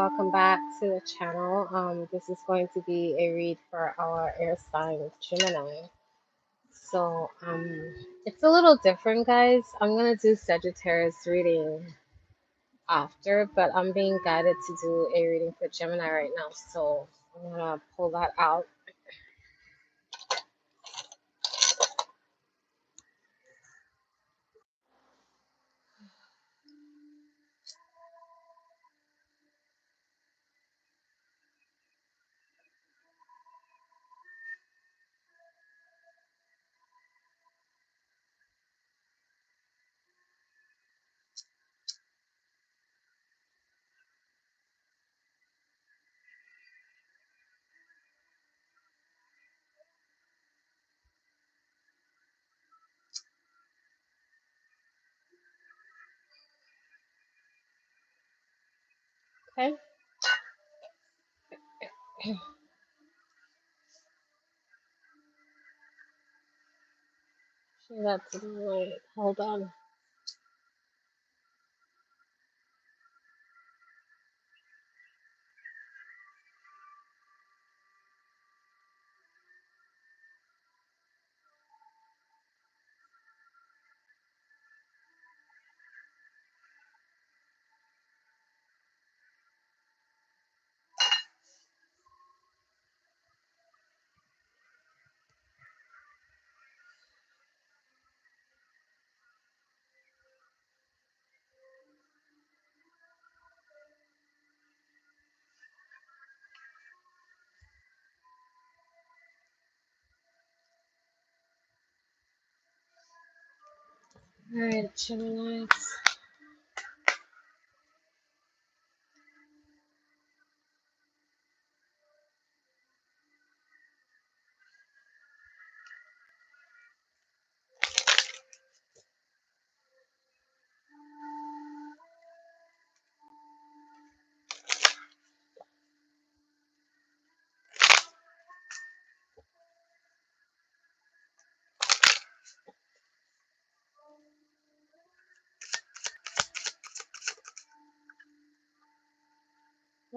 welcome back to the channel. This is going to be a read for our air sign with Gemini. So, it's a little different, guys. I'm gonna do Sagittarius reading after, but I'm being guided to do a reading for Gemini right now. So I'm gonna pull that out. Okay. So that's right. Hold on. All right, Gemini.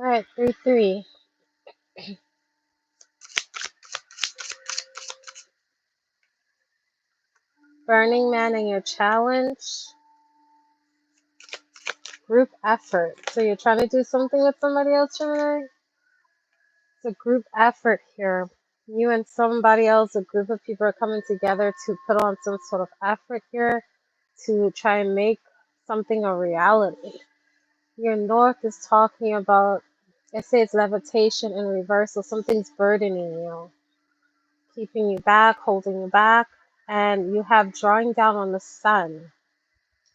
All right, 3-3. Burning Man and your challenge. Group effort. So you're trying to do something with somebody else, Gemini? It's a group effort here. You and somebody else, a group of people are coming together to put on some sort of effort here to try and make something a reality. Your North is talking about, it says levitation in reverse, so something's burdening you, keeping you back, holding you back, and you have drawing down on the sun.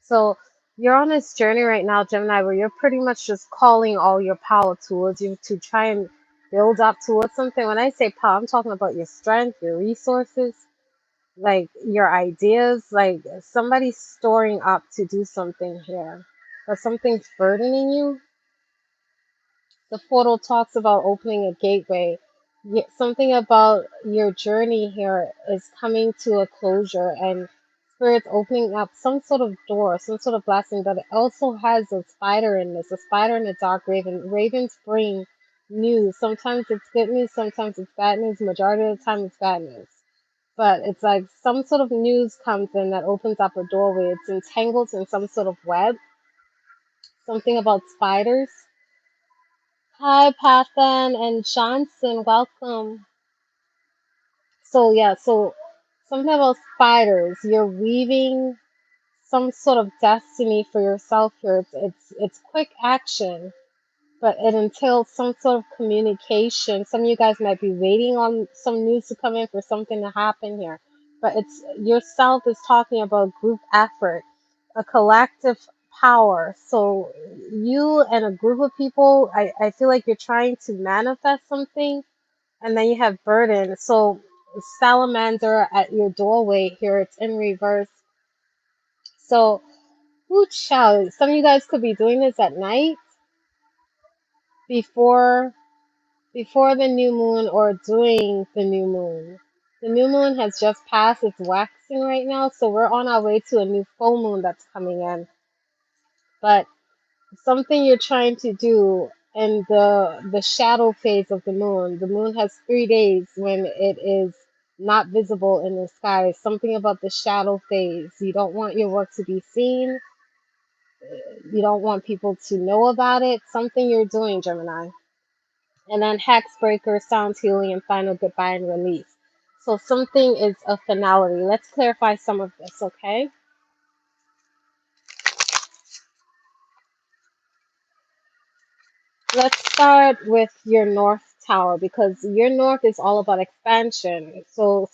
So you're on this journey right now, Gemini, where you're pretty much just calling all your power towards you to try and build up towards something. When I say power, I'm talking about your strength, your resources, like your ideas, like somebody's storing up to do something here, but something's burdening you. The portal talks about opening a gateway. Something about your journey here is coming to a closure, and Spirit's opening up some sort of door, some sort of blessing, but it also has a spider in this, a spider and a dark raven. Ravens bring news. Sometimes it's good news, sometimes it's bad news. Majority of the time it's bad news. But it's like some sort of news comes in that opens up a doorway. It's entangled in some sort of web. Something about spiders. Hi, Pathan and Johnson, welcome. So yeah, so something about spiders. You're weaving some sort of destiny for yourself here. It's quick action, but it entails some sort of communication. Some of you guys might be waiting on some news to come in for something to happen here, but it's yourself is talking about group effort, a collective power. So you and a group of people, I feel like you're trying to manifest something, and then you have burden. So salamander at your doorway here, it's in reverse. So child, some of you guys could be doing this at night before the new moon or during the new moon. The new moon has just passed, it's waxing right now, so we're on our way to a new full moon that's coming in. But something you're trying to do and the shadow phase of the moon. The moon has 3 days when it is not visible in the sky. Something about the shadow phase. You don't want your work to be seen. You don't want people to know about it. Something you're doing, Gemini. And then hex breaker, sound healing, and final goodbye and release. So something is a finality. Let's clarify some of this, okay? Let's start with your North Tower because your North is all about expansion. So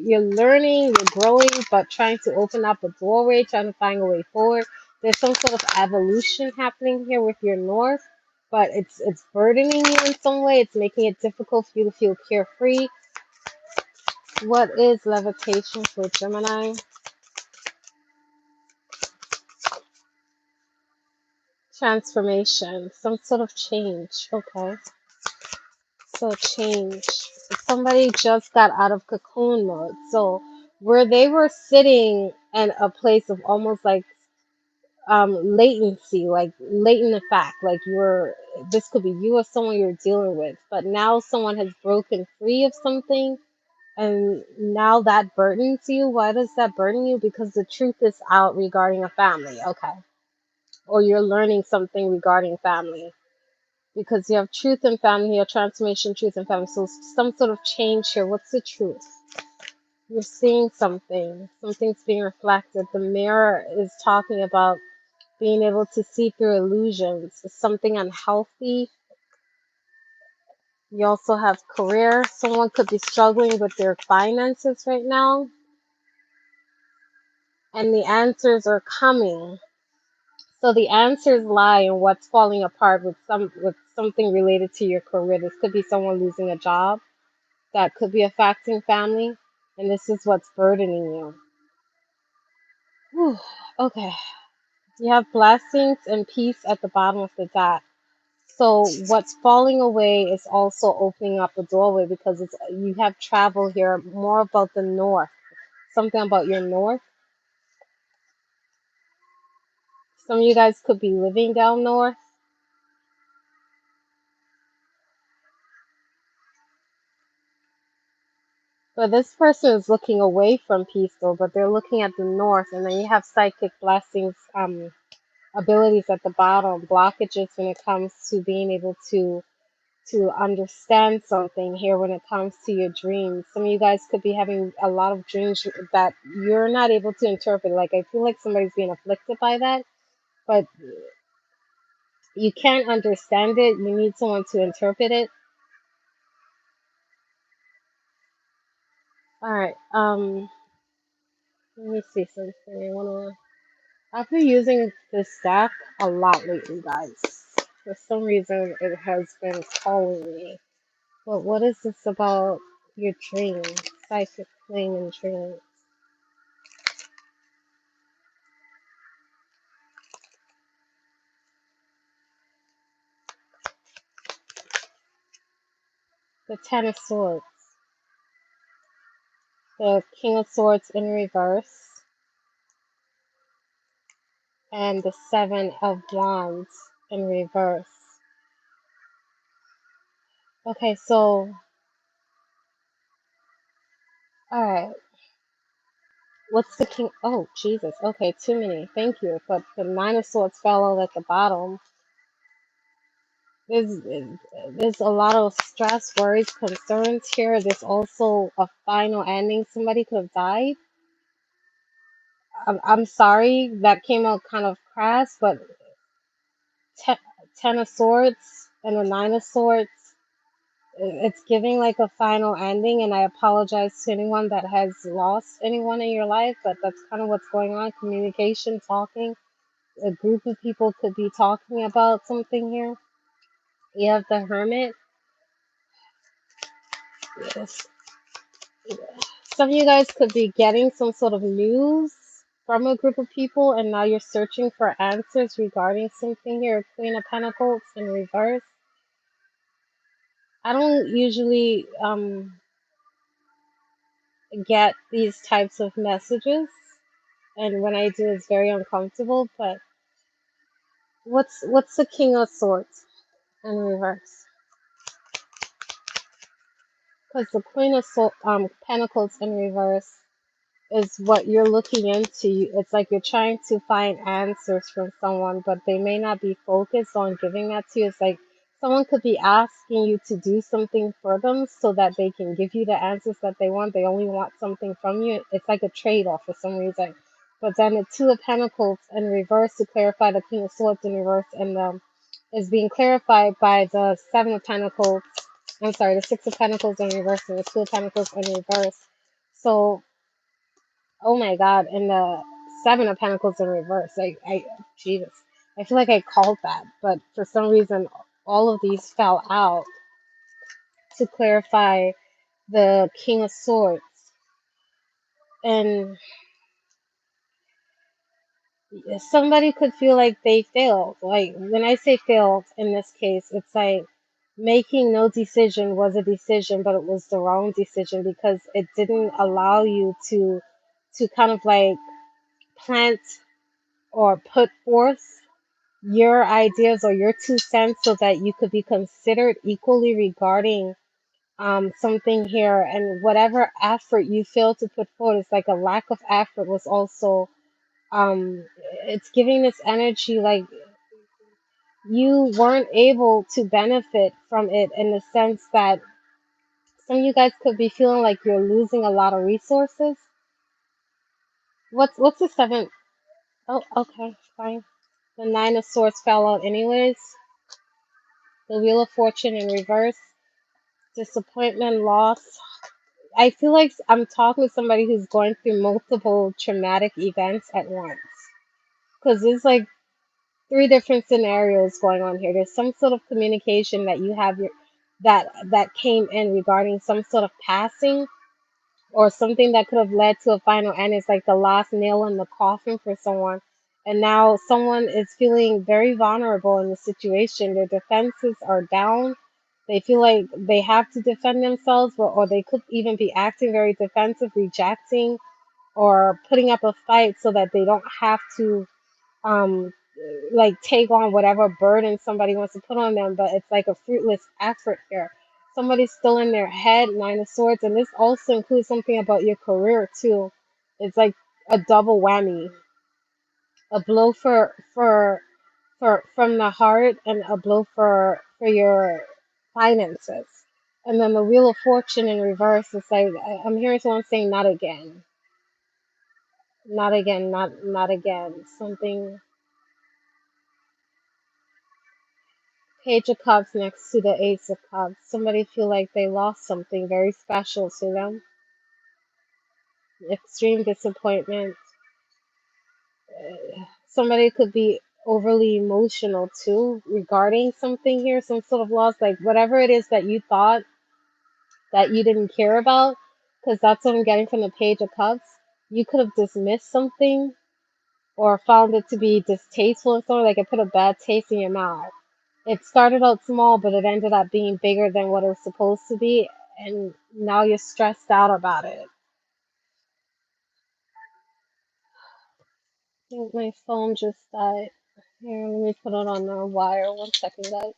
you're learning, you're growing, but trying to open up a doorway, trying to find a way forward. There's some sort of evolution happening here with your North, but it's burdening you in some way. It's making it difficult for you to feel carefree. What is levitation for Gemini? Transformation, some sort of change. Okay. So change. Somebody just got out of cocoon mode. So where they were sitting in a place of almost like latency, like latent effect, like you're this could be you or someone you're dealing with, but now someone has broken free of something and now that burdens you. Why does that burden you? Because the truth is out regarding a family, okay. Or you're learning something regarding family. Because you have truth and family, your transformation, truth and family. So some sort of change here. What's the truth? You're seeing something. Something's being reflected. The mirror is talking about being able to see through illusions. It's something unhealthy. You also have career. Someone could be struggling with their finances right now. And the answers are coming. So the answers lie in what's falling apart with something related to your career. This could be someone losing a job. That could be affecting family, and this is what's burdening you. Whew. Okay, you have blessings and peace at the bottom of the deck. So what's falling away is also opening up a doorway because you have travel here, more about the north, something about your north. Some of you guys could be living down north. But this person is looking away from peace though, but they're looking at the north, and then you have psychic blessings, abilities at the bottom, blockages when it comes to being able to understand something here when it comes to your dreams. Some of you guys could be having a lot of dreams that you're not able to interpret. Like I feel like somebody's being afflicted by that, but you can't understand it. You need someone to interpret it. All right. Let me see something. I've been using this deck a lot lately, guys. For some reason, it has been calling me. But what is this about your dreams? Psychic playing in dreams. The Ten of Swords. The King of Swords in reverse. And the Seven of Wands in reverse. Okay, so, alright. What's the King? Oh, Jesus. Okay, too many. Thank you. But the Nine of Swords fell out at the bottom. There's a lot of stress, worries, concerns here. There's also a final ending. Somebody could have died. I'm sorry that came out kind of crass, but te- Ten of Swords and the Nine of Swords, it's giving like a final ending, and I apologize to anyone that has lost anyone in your life, but that's kind of what's going on. Communication, talking. A group of people could be talking about something here. You have the Hermit. Yes. Some of you guys could be getting some sort of news from a group of people, and now you're searching for answers regarding something here. Queen of Pentacles in reverse. I don't usually get these types of messages, and when I do, it's very uncomfortable. But what's the King of Swords? in reverse. Because the Queen of Pentacles in reverse is what you're looking into. It's like you're trying to find answers from someone, but they may not be focused on giving that to you. It's like someone could be asking you to do something for them so that they can give you the answers that they want. They only want something from you. It's like a trade-off for some reason. But then the Two of Pentacles in reverse to clarify the King of Swords in reverse and is being clarified by the Seven of Pentacles. I'm sorry, the Six of Pentacles in reverse and the Two of Pentacles in reverse. So oh my God, and the Seven of Pentacles in reverse. Jesus, I feel like I called that, but for some reason, all of these fell out to clarify the King of Swords. And somebody could feel like they failed. Like when I say failed in this case, it's like making no decision was a decision, but it was the wrong decision because it didn't allow you to kind of like plant or put forth your ideas or your 2 cents so that you could be considered equally regarding something here. And whatever effort you fail to put forward is like a lack of effort was also um it's giving this energy like you weren't able to benefit from it, in the sense that some of you guys could be feeling like you're losing a lot of resources. What's the seventh? Oh, okay, fine. The Nine of Swords fell out anyways. The Wheel of Fortune in reverse. Disappointment, loss. I feel like I'm talking to somebody who's going through multiple traumatic events at once. Because there's like 3 different scenarios going on here. There's some sort of communication that you have that came in regarding some sort of passing or something that could have led to a final end. It's like the last nail in the coffin for someone. And now someone is feeling very vulnerable in the situation. Their defenses are down. They feel like they have to defend themselves, or they could even be acting very defensive, rejecting or putting up a fight so that they don't have to um like take on whatever burden somebody wants to put on them. But it's like a fruitless effort here. Somebody's still in their head, Nine of Swords, and this also includes something about your career too. It's like a double whammy, a blow for from the heart and a blow for your finances. And then the Wheel of Fortune in reverse is like I'm hearing someone saying not again. Not again, not again. Something Page of Cups next to the Ace of Cups. Somebody feel like they lost something very special to them. Extreme disappointment. Somebody could be overly emotional too regarding something here, some sort of loss, like whatever it is that you thought that you didn't care about, because that's what I'm getting from the Page of Cups. You could have dismissed something or found it to be distasteful and sort of like it put a bad taste in your mouth. It started out small, but it ended up being bigger than what it was supposed to be, and now you're stressed out about it. I think my phone just died. Here, let me put it on the wire. 1 second, guys.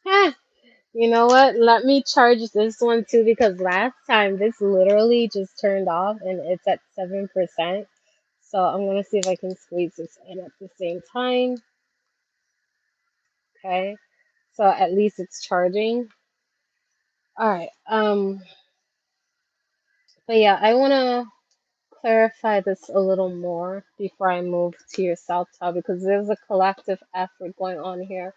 Ah, you know what? Let me charge this one too, because last time this literally just turned off and it's at 7%. So I'm gonna see if I can squeeze this in at the same time. Okay. So at least it's charging. All right. But yeah, I wanna clarify this a little more before I move to your South Tower, because there's a collective effort going on here.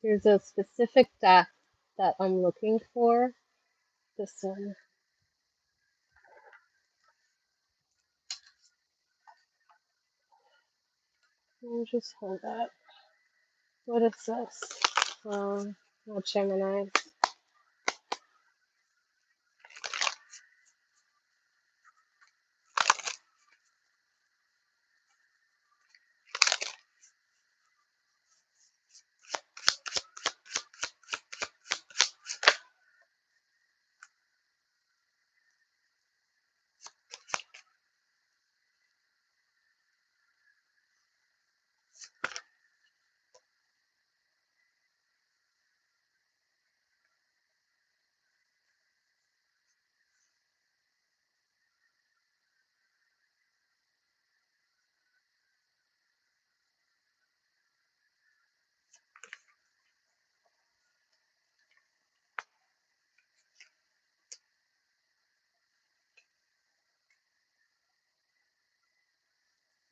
There's a specific deck that I'm looking for. This one. I'll just hold that. What is this? Not Gemini.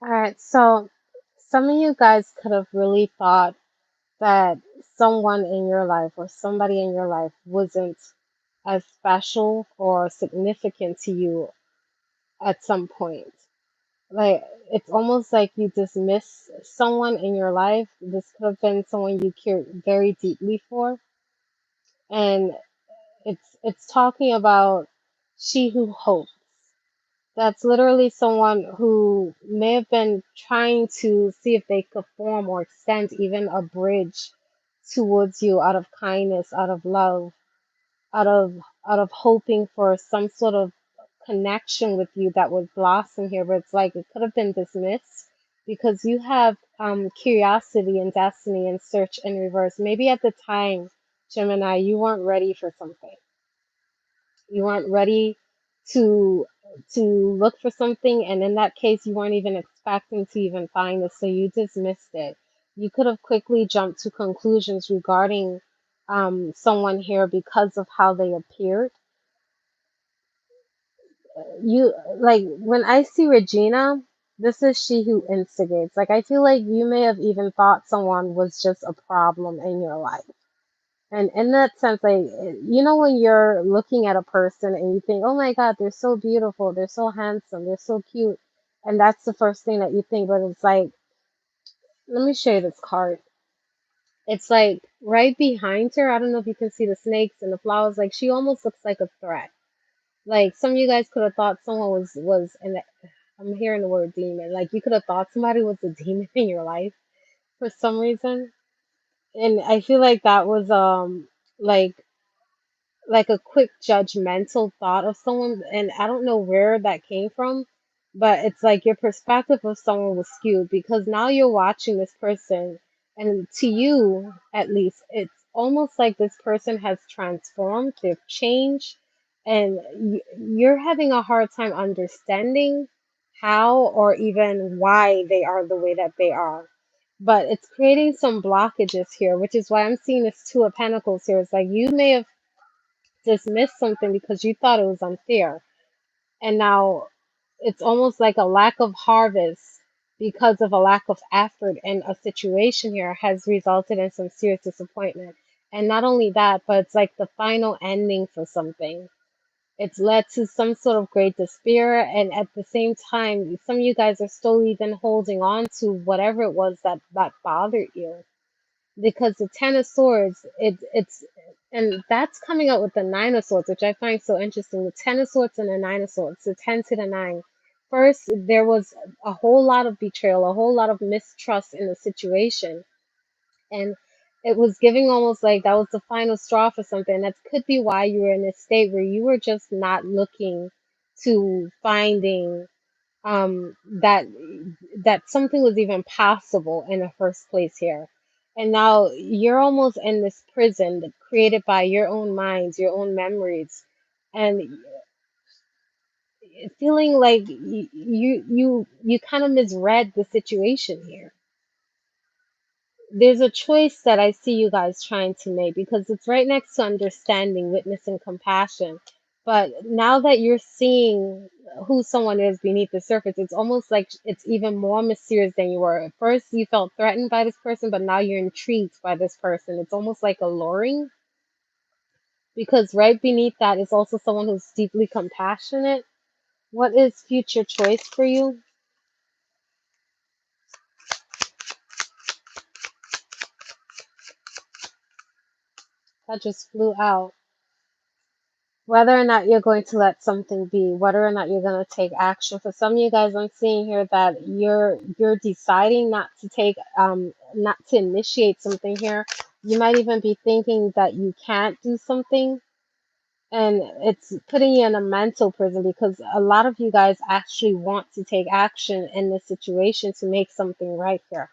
All right, so some of you guys could have really thought that someone in your life or somebody in your life wasn't as special or significant to you at some point. Like, it's almost like you dismiss someone in your life. This could have been someone you cared very deeply for, and it's talking about she who hopes. That's literally someone who may have been trying to see if they could form or extend even a bridge towards you out of kindness, out of love, out of hoping for some sort of connection with you that would blossom here. But it's like it could have been dismissed because you have curiosity and destiny and search in reverse. Maybe at the time, Gemini, you weren't ready for something. You weren't ready to look for something, and in that case you weren't even expecting to even find it, so you dismissed it. You could have quickly jumped to conclusions regarding someone here because of how they appeared. You, like, when I see Regina, this is she who instigates. Like, I feel like you may have even thought someone was just a problem in your life. And in that sense, like, when you're looking at a person and you think, oh my God, they're so beautiful, they're so handsome, they're so cute. And that's the first thing that you think. But it's like, let me show you this card. It's like right behind her. I don't know if you can see the snakes and the flowers. Like, she almost looks like a threat. Like, some of you guys could have thought someone and I'm hearing the word demon. Like, you could have thought somebody was a demon in your life for some reason. And I feel like that was like a quick judgmental thought of someone, and I don't know where that came from, but it's like your perspective of someone was skewed because now you're watching this person, and to you at least it's almost like this person has transformed, they've changed, and you're having a hard time understanding how or even why they are the way that they are. But it's creating some blockages here, which is why I'm seeing this Two of Pentacles here. It's like you may have dismissed something because you thought it was unfair. And now it's almost like a lack of harvest because of a lack of effort in a situation here has resulted in some serious disappointment. And not only that, but it's like the final ending for something. It's led to some sort of great despair. And at the same time, some of you guys are still even holding on to whatever it was that bothered you, because the Ten of Swords, it's and that's coming out with the Nine of Swords, which I find so interesting. The Ten of Swords and the Nine of Swords, the 10 to the 9. First, there was a whole lot of betrayal, a whole lot of mistrust in the situation, and it was giving almost like that was the final straw for something. That could be why you were in a state where you were just not looking to finding that something was even possible in the first place here. And now you're almost in this prison created by your own minds, your own memories, and feeling like you kind of misread the situation here. There's a choice that I see you guys trying to make because it's right next to understanding, witness, and compassion. But now that you're seeing who someone is beneath the surface, it's almost like it's even more mysterious than you were. At first, you felt threatened by this person, but now you're intrigued by this person. It's almost like alluring because right beneath that is also someone who's deeply compassionate. What is future choice for you? That just flew out. Whether or not you're going to let something be, whether or not you're going to take action. For some of you guys, I'm seeing here that you're deciding not to not to initiate something here. You might even be thinking that you can't do something, and it's putting you in a mental prison because a lot of you guys actually want to take action in this situation to make something right here.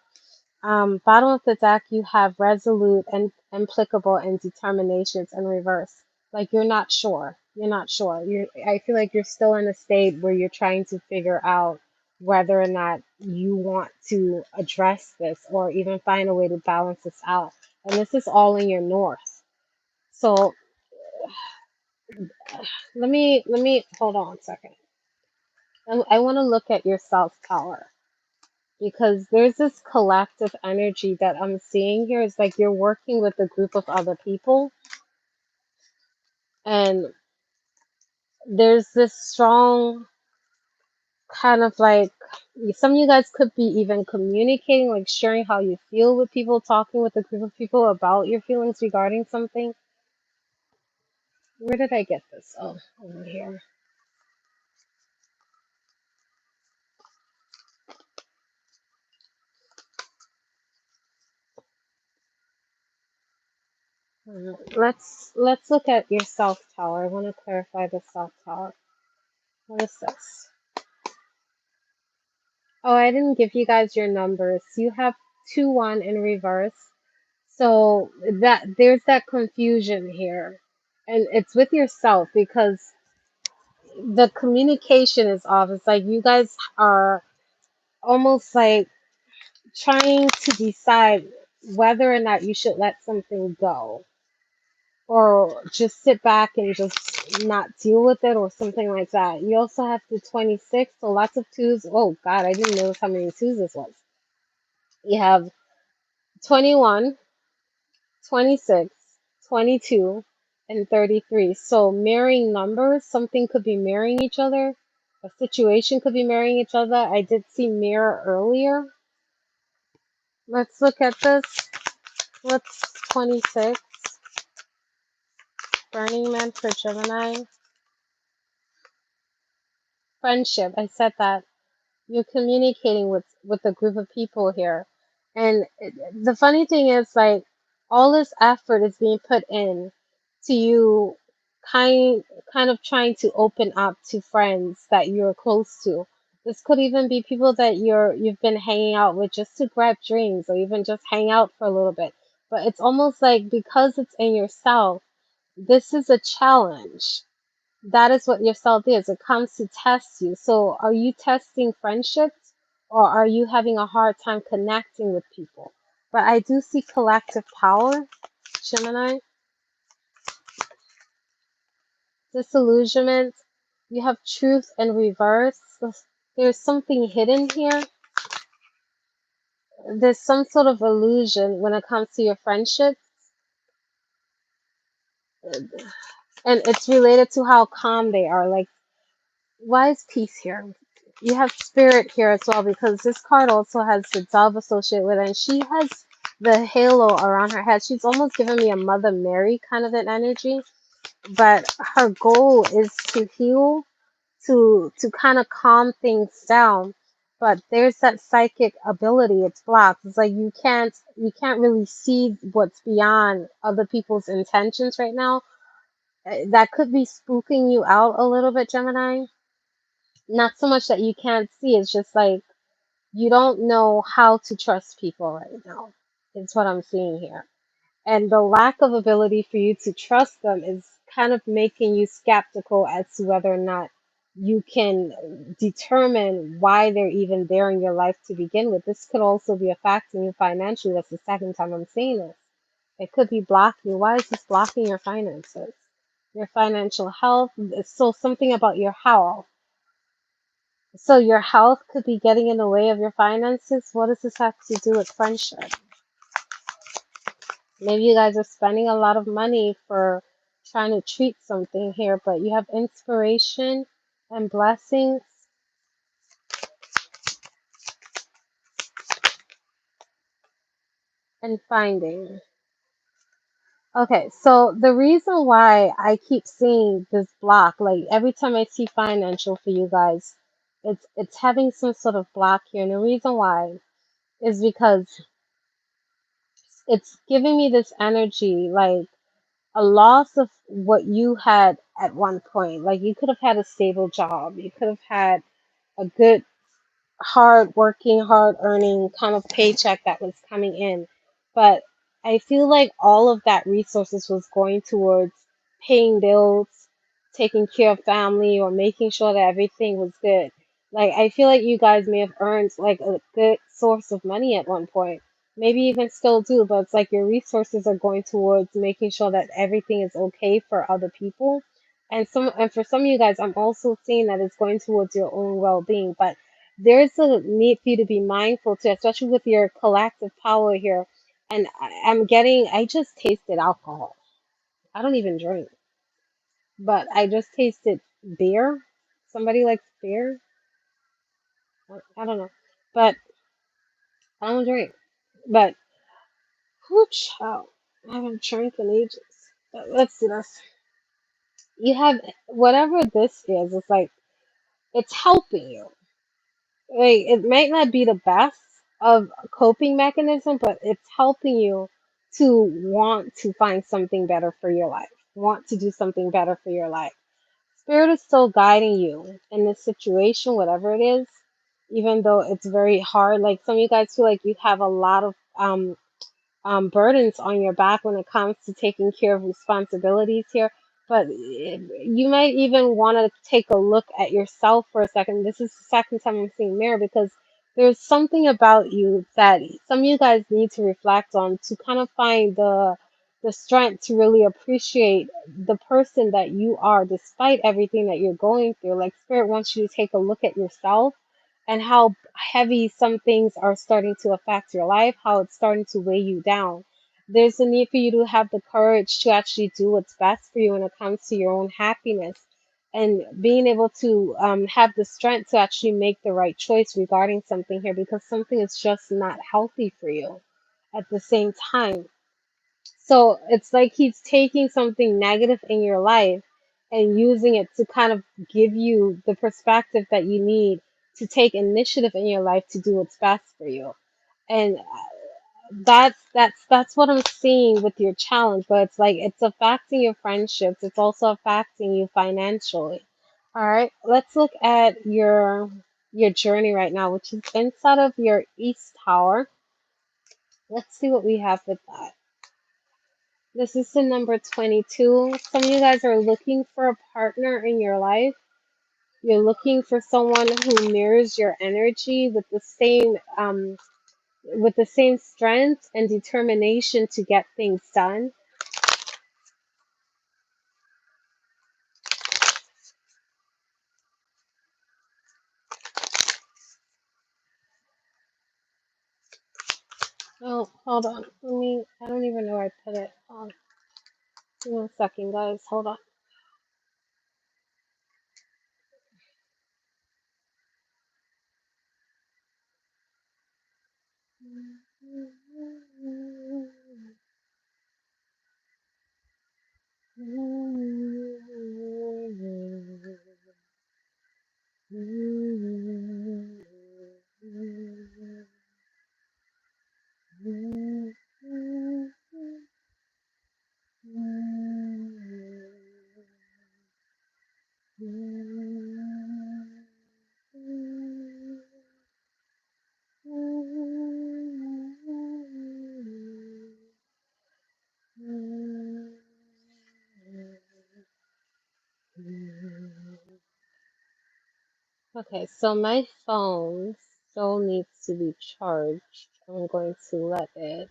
Bottom of the deck, you have resolute and implicable and determinations in reverse. Like you're not sure. You're not sure. I feel like you're still in a state where you're trying to figure out whether or not you want to address this or even find a way to balance this out. And this is all in your north. So let me hold on a second. I want to look at your self power. because there's this collective energy that I'm seeing here. It's like you're working with a group of other people, and there's this strong kind of like some of you guys could be even communicating, like sharing how you feel with people, talking with a group of people about your feelings regarding something. Where did I get this? Oh, over here. Let's look at your self tower. I want to clarify the self tower. What is this? Oh, I didn't give you guys your numbers. You have 2-1 in reverse. So that there's that confusion here. And it's with yourself because the communication is off. It's like you guys are almost like trying to decide whether or not you should let something go or just sit back and just not deal with it or something like that. You also have the 26, so lots of twos. Oh God, I didn't notice how many twos this was. You have 21, 26, 22, and 33. So mirroring numbers, something could be mirroring each other. A situation could be mirroring each other. I did see mirror earlier. Let's look at this. What's 26? Burning Man for Gemini. Friendship. I said that. You're communicating with a group of people here. And the funny thing is, like, all this effort is being put in to you kind of trying to open up to friends that you're close to. This could even be people that you've been hanging out with just to grab drinks or even just hang out for a little bit. But it's almost like because it's in yourself, this is a challenge. That is what your self is. It comes to test you. So are you testing friendships or are you having a hard time connecting with people? But I do see collective power, Gemini. Disillusionment. You have truth and reverse. There's something hidden here. There's some sort of illusion when it comes to your friendships. And it's related to how calm they are. Like, why is peace here? You have spirit here as well because this card also has the dove associated with it, and she has the halo around her head. She's almost giving me a Mother Mary kind of an energy, but her goal is to heal, to kind of calm things down. But there's that psychic ability. It's blocked. It's like you can't really see what's beyond other people's intentions right now. That could be spooking you out a little bit, Gemini. Not so much that you can't see, it's just like you don't know how to trust people right now. It's what I'm seeing here. And the lack of ability for you to trust them is kind of making you skeptical as to whether or not you can determine why they're even there in your life to begin with. This could also be affecting you financially. That's the second time I'm saying this. It could be blocking. Why is this blocking your finances? Your financial health. So something about your health. So your health could be getting in the way of your finances. What does this have to do with friendship? Maybe you guys are spending a lot of money for trying to treat something here, but you have inspiration and blessings and finding. Okay, so the reason why I keep seeing this block, like every time I see financial for you guys, it's having some sort of block here. And the reason why is because it's giving me this energy like a loss of what you had at one point. Like you could have had a stable job, you could have had a good, hard working, hard earning kind of paycheck that was coming in. But I feel like all of that resources was going towards paying bills, taking care of family, or making sure that everything was good. Like I feel like you guys may have earned like a good source of money at one point. Maybe even still do, but it's like your resources are going towards making sure that everything is okay for other people. And for some of you guys, I'm also seeing that it's going towards your own well-being. But there's a need for you to be mindful too, especially with your collective power here. And I just tasted alcohol. I don't even drink, but I just tasted beer. Somebody likes beer? I don't know, but I don't drink. But whoo, child, I haven't drank in ages. But let's do this. You have whatever this is. It's like it's helping you. Like it might not be the best of coping mechanism, but it's helping you to want to find something better for your life. Want to do something better for your life. Spirit is still guiding you in this situation, whatever it is, even though it's very hard. Like some of you guys feel like you have a lot of burdens on your back when it comes to taking care of responsibilities here. But you might even want to take a look at yourself for a second. This is the second time I'm seeing mirror because there's something about you that some of you guys need to reflect on to kind of find the strength to really appreciate the person that you are despite everything that you're going through. Like spirit wants you to take a look at yourself and how heavy some things are starting to affect your life, how it's starting to weigh you down. There's a need for you to have the courage to actually do what's best for you when it comes to your own happiness and being able to have the strength to actually make the right choice regarding something here because something is just not healthy for you at the same time. So it's like he's taking something negative in your life and using it to kind of give you the perspective that you need to take initiative in your life to do what's best for you. And that's what I'm seeing with your challenge, but it's like it's affecting your friendships. It's also affecting you financially. All right, let's look at your journey right now, which is inside of your East Tower. Let's see what we have with that. This is the number 22. Some of you guys are looking for a partner in your life. You're looking for someone who mirrors your energy with the same strength and determination to get things done. Oh, hold on. I don't even know where I put it. Give me 1 second, guys. Hold on. Okay, so my phone still needs to be charged. I'm going to let it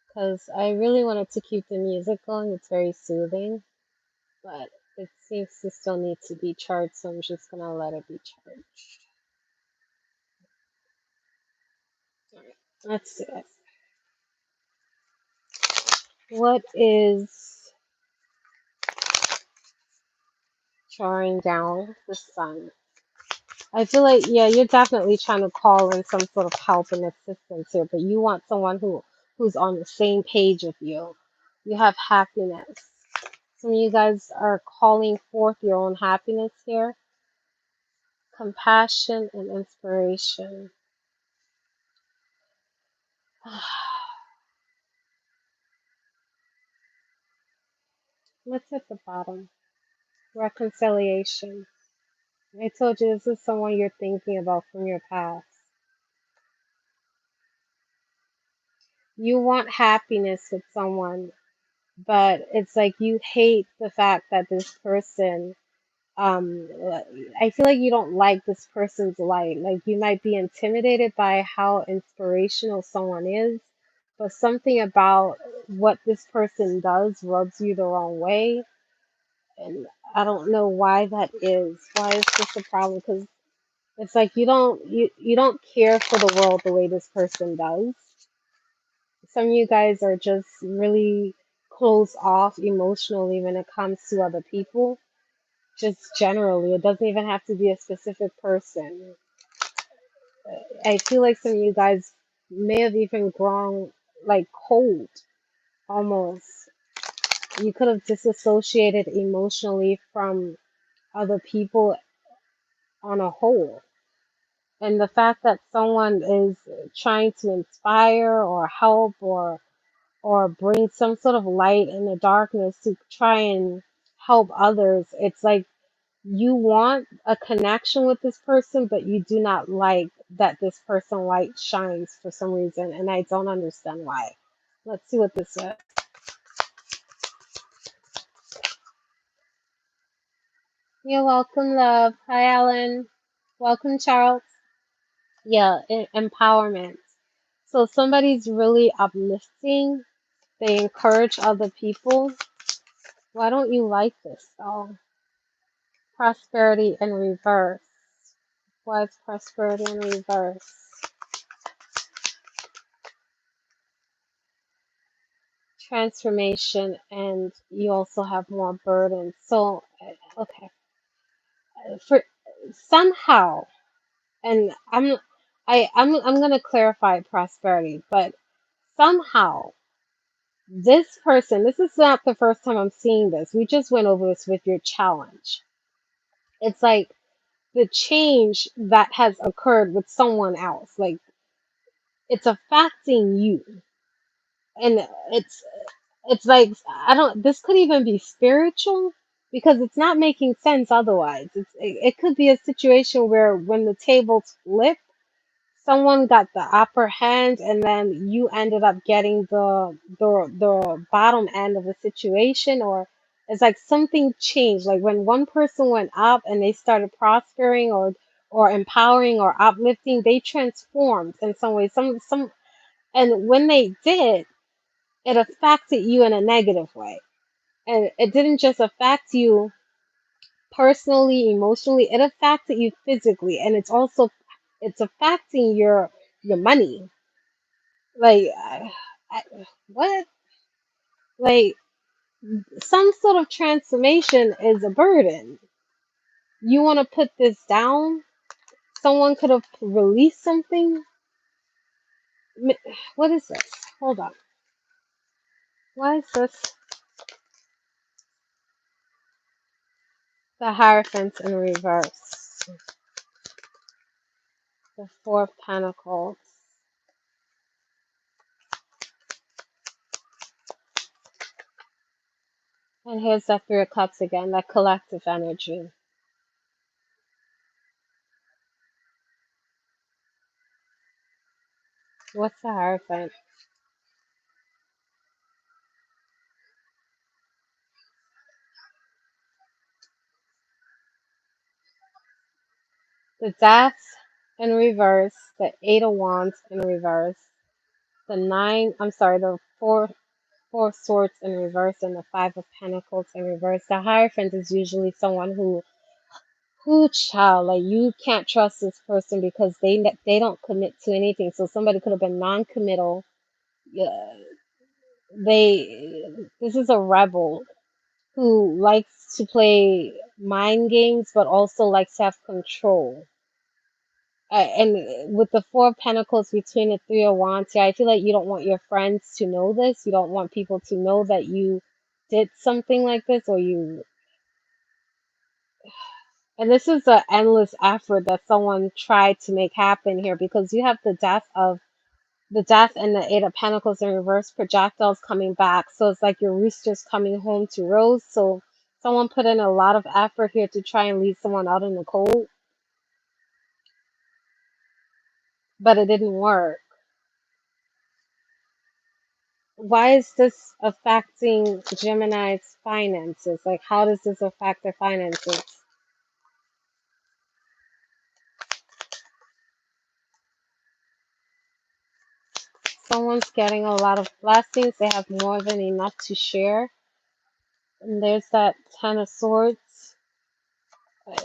because I really wanted to keep the music going. It's very soothing, but it seems to still need to be charged, so I'm just gonna let it be charged. Alright, let's do it. What is jarring down the sun? I feel like, yeah, you're definitely trying to call in some sort of help and assistance here, but you want someone who's on the same page with you. You have happiness. Some of you guys are calling forth your own happiness here. Compassion and inspiration. What's at the bottom? Reconciliation. I told you this is someone you're thinking about from your past. You want happiness with someone, but it's like you hate the fact that this person, um, I feel like you don't like this person's light. Like you might be intimidated by how inspirational someone is, but something about what this person does rubs you the wrong way. And I don't know why that is. Why is this a problem? Because It's like you don't care for the world the way this person does. Some of you guys are just really closed off emotionally when it comes to other people. Just generally, it doesn't even have to be a specific person. I feel like some of you guys may have even grown like cold almost. You could have disassociated emotionally from other people on a whole. And the fact that someone is trying to inspire or help or bring some sort of light in the darkness to try and help others, it's like you want a connection with this person, but you do not like that this person light shines for some reason, and I don't understand why. Let's see what this is. You're welcome, love. Hi, Alan. Welcome, Charles. Yeah, empowerment. So somebody's really uplifting. They encourage other people. Why don't you like this, though? Prosperity in reverse. Why is prosperity in reverse? Transformation, and you also have more burden. So, okay, for somehow, and I'm gonna clarify prosperity, but somehow this person, this is not the first time I'm seeing this. We just went over this with your challenge. It's like the change that has occurred with someone else, like it's affecting you, and it's like I don't. This could even be spiritual because it's not making sense otherwise. It could be a situation where when the tables flip, someone got the upper hand, and then you ended up getting the bottom end of the situation, or it's like something changed. Like when one person went up and they started prospering or empowering or uplifting, they transformed in some way. Some and when they did, it affected you in a negative way. And it didn't just affect you personally, emotionally, it affected you physically, and it's affecting your money. Like I, what? Like some sort of transformation is a burden. You want to put this down? Someone could have released something. What is this? Hold on. Why is this the Hierophant in reverse? The Four of Pentacles. And here's that Three of Cups again, that collective energy. What's the Hierophant? The Death in reverse, the Eight of Wands in reverse, the Four of Swords in reverse, and the Five of Pentacles in reverse. The Hierophant is usually someone who child, like you can't trust this person because they don't commit to anything. So somebody could have been non-committal. Yeah, this is a rebel who likes to play mind games, but also likes to have control. And with the Four of Pentacles between the Three of Wands, yeah, I feel like you don't want your friends to know this. You don't want people to know that you did something like this, or you. And this is an endless effort that someone tried to make happen here because you have the Death and the Eight of Pentacles in reverse, projectiles coming back. So it's like your rooster's coming home to roost. So someone put in a lot of effort here to try and leave someone out in the cold, but it didn't work. Why is this affecting Gemini's finances? Like, how does this affect their finances? Someone's getting a lot of blessings. They have more than enough to share. And there's that Ten of Swords.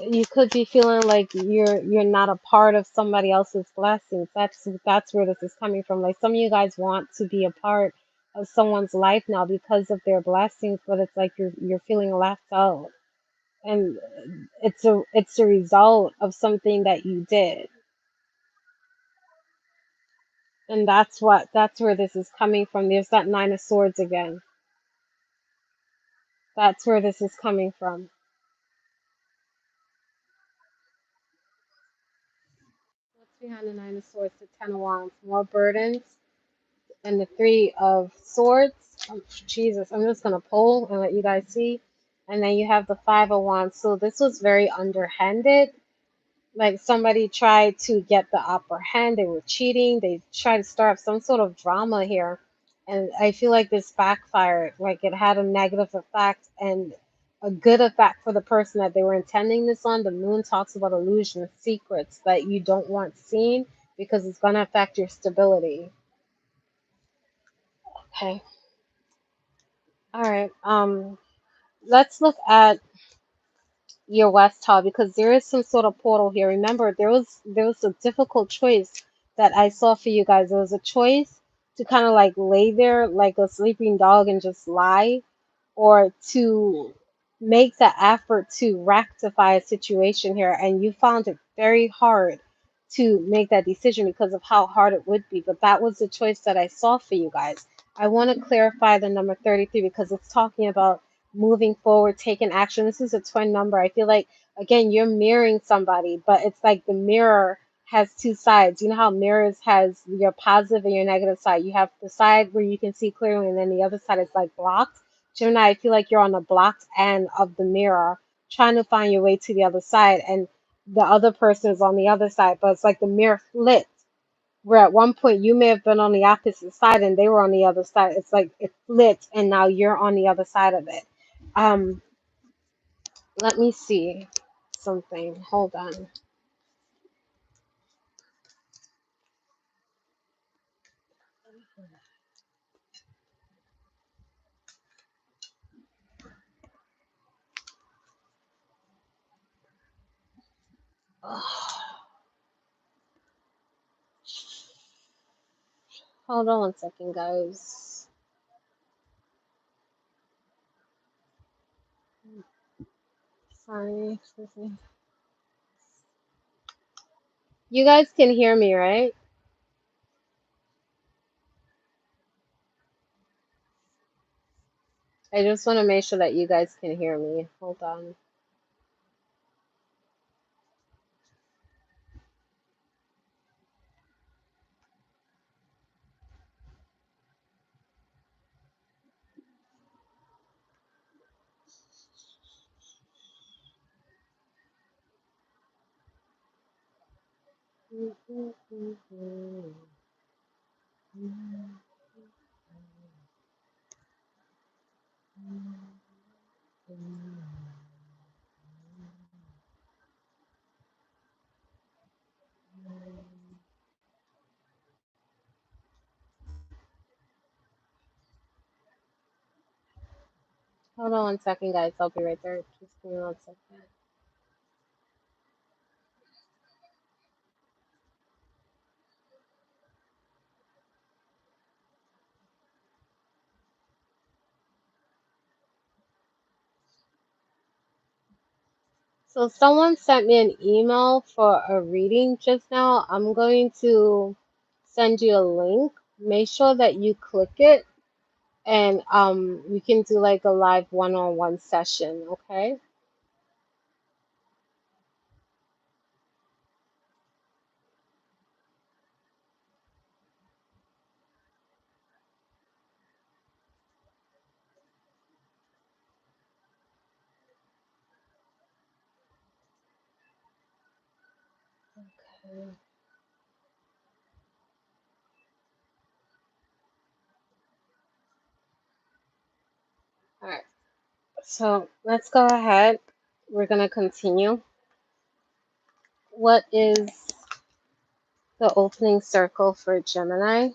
You could be feeling like you're not a part of somebody else's blessings. That's where this is coming from. Like some of you guys want to be a part of someone's life now because of their blessings, but it's like you're feeling left out, and it's a result of something that you did, and that's where this is coming from. There's that Nine of Swords again. That's where this is coming from. What's behind the Nine of Swords? The Ten of Wands. More burdens. And the Three of Swords. Jesus, I'm just gonna pull and let you guys see. And then you have the Five of Wands. So this was very underhanded. Like somebody tried to get the upper hand. They were cheating. They tried to start up some sort of drama here. And I feel like this backfired. Like it had a negative effect and a good effect for the person that they were intending this on. The moon talks about illusion, secrets that you don't want seen because it's going to affect your stability. Okay. All right. Let's look at your West Hall because there is some sort of portal here. Remember, there was a difficult choice that I saw for you guys. There was a choice to kind of like lay there like a sleeping dog and just lie, or to make the effort to rectify a situation here, and you found it very hard to make that decision because of how hard it would be. But that was the choice that I saw for you guys. I want to clarify the number 33 because it's talking about moving forward, taking action. This is a twin number. I feel like, again, you're mirroring somebody, but it's like the mirror has two sides. You know how mirrors has your positive and your negative side. You have the side where you can see clearly, and then the other side is like blocked. Gemini, I feel like you're on the blocked end of the mirror, trying to find your way to the other side, and the other person is on the other side, but it's like the mirror flipped. Where at one point you may have been on the opposite side and they were on the other side. It's like it flipped, and now you're on the other side of it. Um, Let me see something. Hold on. Hold on 1 second, guys. Sorry, excuse me. You guys can hear me, right? I just want to make sure that you guys can hear me. Hold on. Hold on 1 second, guys. I'll be right there. Just give me 1 second. So someone sent me an email for a reading just now. I'm going to send you a link. Make sure that you click it, and we can do like a live one-on-one session, okay? Okay. All right. So let's go ahead. We're gonna continue. What is the opening circle for Gemini?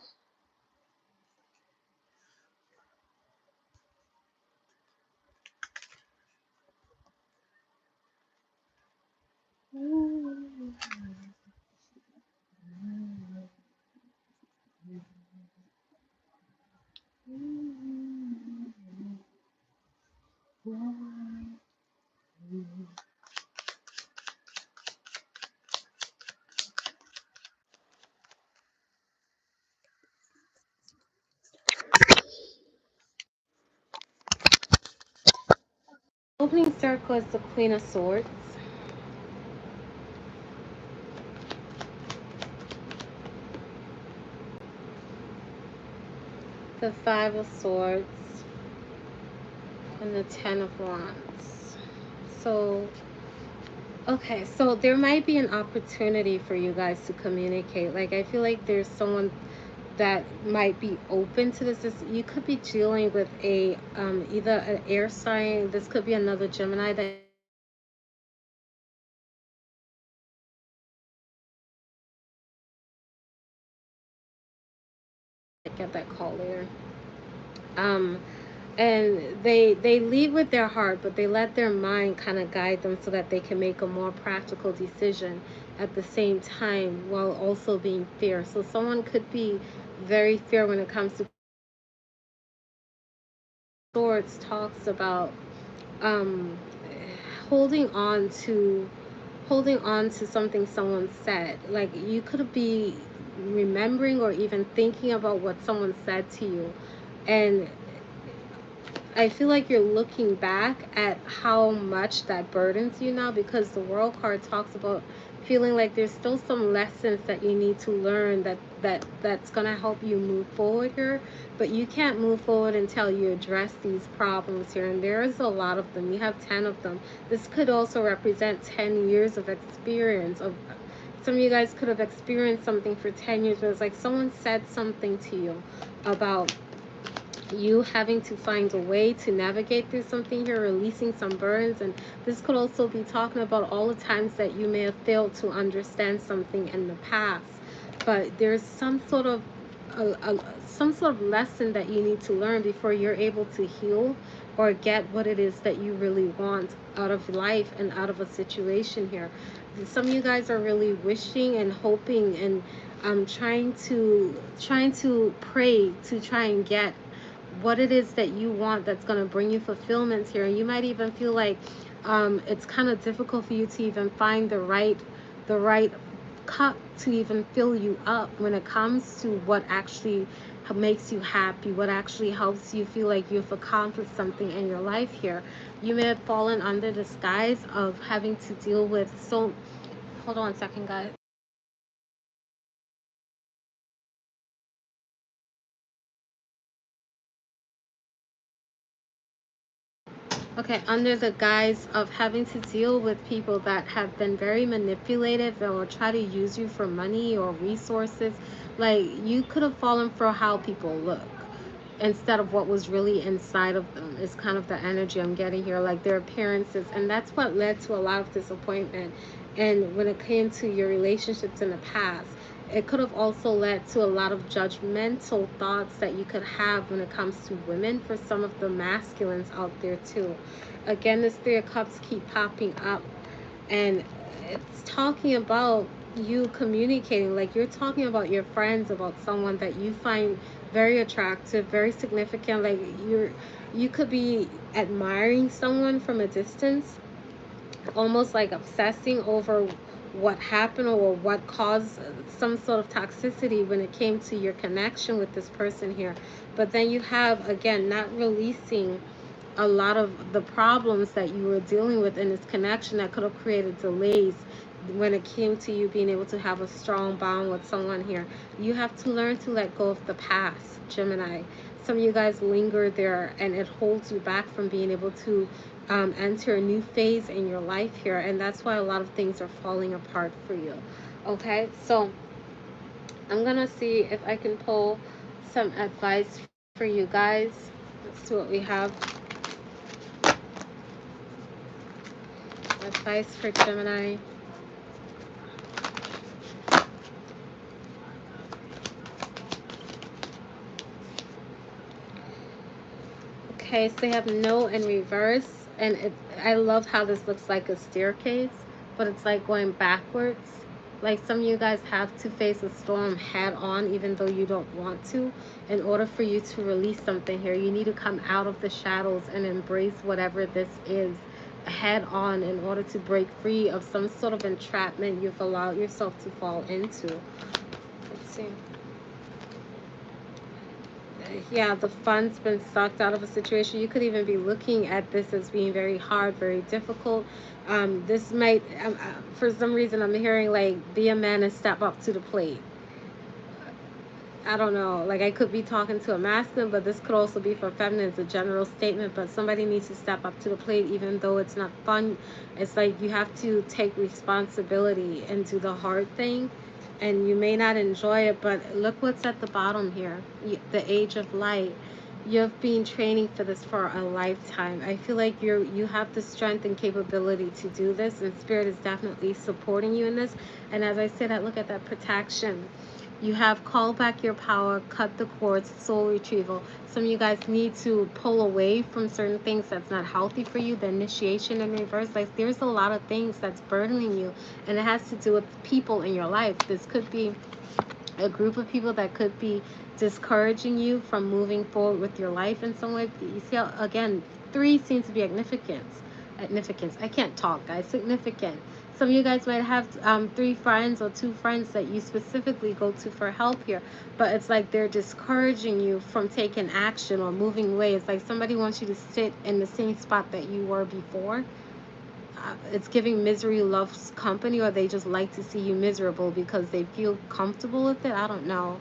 circle is the Queen of Swords. The Five of Swords. And the Ten of Wands. So, okay, so there might be an opportunity for you guys to communicate. Like, I feel like there's someone that might be open to this. You could be dealing with a either an air sign. This could be another Gemini that get that call later. And they lead with their heart, but they let their mind kind of guide them so that they can make a more practical decision at the same time, while also being fair. So someone could be very fair when it comes to Swords. Talks about um holding on to something someone said. Like, you could be remembering or even thinking about what someone said to you, and I feel like you're looking back at how much that burdens you now, because the World card talks about feeling like there's still some lessons that you need to learn that's going to help you move forward here. But you can't move forward until you address these problems here, and there is a lot of them. You have 10 of them. This could also represent 10 years of experience. Of some of you guys could have experienced something for 10 years, but it's like someone said something to you about you having to find a way to navigate through something here, releasing some burdens. And this could also be talking about all the times that you may have failed to understand something in the past, but there's some sort of lesson that you need to learn before you're able to heal or get what it is that you really want out of life and out of a situation here. Some of you guys are really wishing and hoping and trying to pray to try and get what it is that you want that's going to bring you fulfillment here. And you might even feel like it's kind of difficult for you to even find the right cup to even fill you up when it comes to what actually makes you happy, what actually helps you feel like you've accomplished something in your life here. You may have fallen under the disguise of having to deal with, so hold on a second, guys. Okay, under the guise of having to deal with people that have been very manipulative or try to use you for money or resources. Like, you could have fallen for how people look instead of what was really inside of them, is kind of the energy I'm getting here, like their appearances. And that's what led to a lot of disappointment. And when it came to your relationships in the past, it could have also led to a lot of judgmental thoughts that you could have when it comes to women, for some of the masculines out there too. Again, this Three of Cups keep popping up, and it's talking about you communicating. Like, you're talking about your friends, about someone that you find very attractive, very significant. Like, you could be admiring someone from a distance, almost like obsessing over what happened or what caused some sort of toxicity when it came to your connection with this person here. But then you have, again, not releasing a lot of the problems that you were dealing with in this connection that could have created delays when it came to you being able to have a strong bond with someone here. You have to learn to let go of the past, Gemini. Some of you guys linger there, and it holds you back from being able to enter a new phase in your life here, and that's why a lot of things are falling apart for you. Okay, so I'm gonna see if I can pull some advice for you guys. Let's see what we have. Advice for Gemini. Okay, so they have no in reverse, and I love how this looks like a staircase, but it's like going backwards. Like, some of you guys have to face a storm head on, even though you don't want to. In order for you to release something here, you need to come out of the shadows and embrace whatever this is head on, in order to break free of some sort of entrapment you've allowed yourself to fall into. Let's see. yeah, the fun's been sucked out of a situation. You could even be looking at this as being very hard, very difficult. This might, for some reason, I'm hearing like be a man and step up to the plate. I don't know. Like I could be talking to a masculine, but this could also be for feminine. It's a general statement, but somebody needs to step up to the plate, even though it's not fun. It's like you have to take responsibility and do the hard thing, and you may not enjoy it. But look what's at the bottom here: the age of light. You've been training for this for a lifetime. I feel like you have the strength and capability to do this, and spirit is definitely supporting you in this. And as I said, I look at that protection. You have called back your power, cut the cords, soul retrieval. Some of you guys need to pull away from certain things that's not healthy for you. The initiation in reverse, like there's a lot of things that's burdening you, and it has to do with people in your life. This could be a group of people that could be discouraging you from moving forward with your life in some way. You see how, again, 3 seems to be significance. I can't talk, guys. Significant. Some of you guys might have 3 friends or 2 friends that you specifically go to for help here, but it's like they're discouraging you from taking action or moving away. It's like somebody wants you to sit in the same spot that you were before. It's giving misery loves company, or they just like to see you miserable because they feel comfortable with it. I don't know,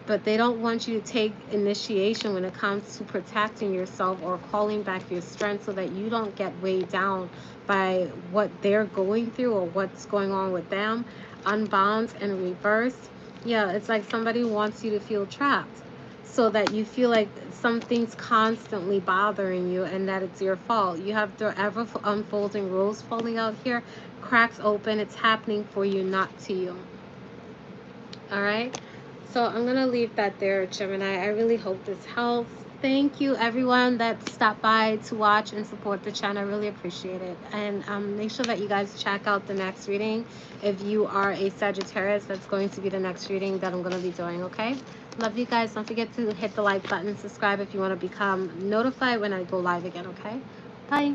but they don't want you to take initiation when it comes to protecting yourself or calling back your strength, so that you don't get weighed down by what they're going through or what's going on with them. Unbound and reversed. Yeah, it's like somebody wants you to feel trapped, so that you feel like something's constantly bothering you and that it's your fault. You have the ever unfolding rose falling out here. Cracks open. It's happening for you, not to you. All right. So I'm going to leave that there, Gemini. I really hope this helps. Thank you, everyone that stopped by to watch and support the channel. I really appreciate it. And make sure that you guys check out the next reading. If you are a Sagittarius, that's going to be the next reading that I'm going to be doing, okay? Love you guys. Don't forget to hit the like button, subscribe if you want to become notified when I go live again, okay? Bye.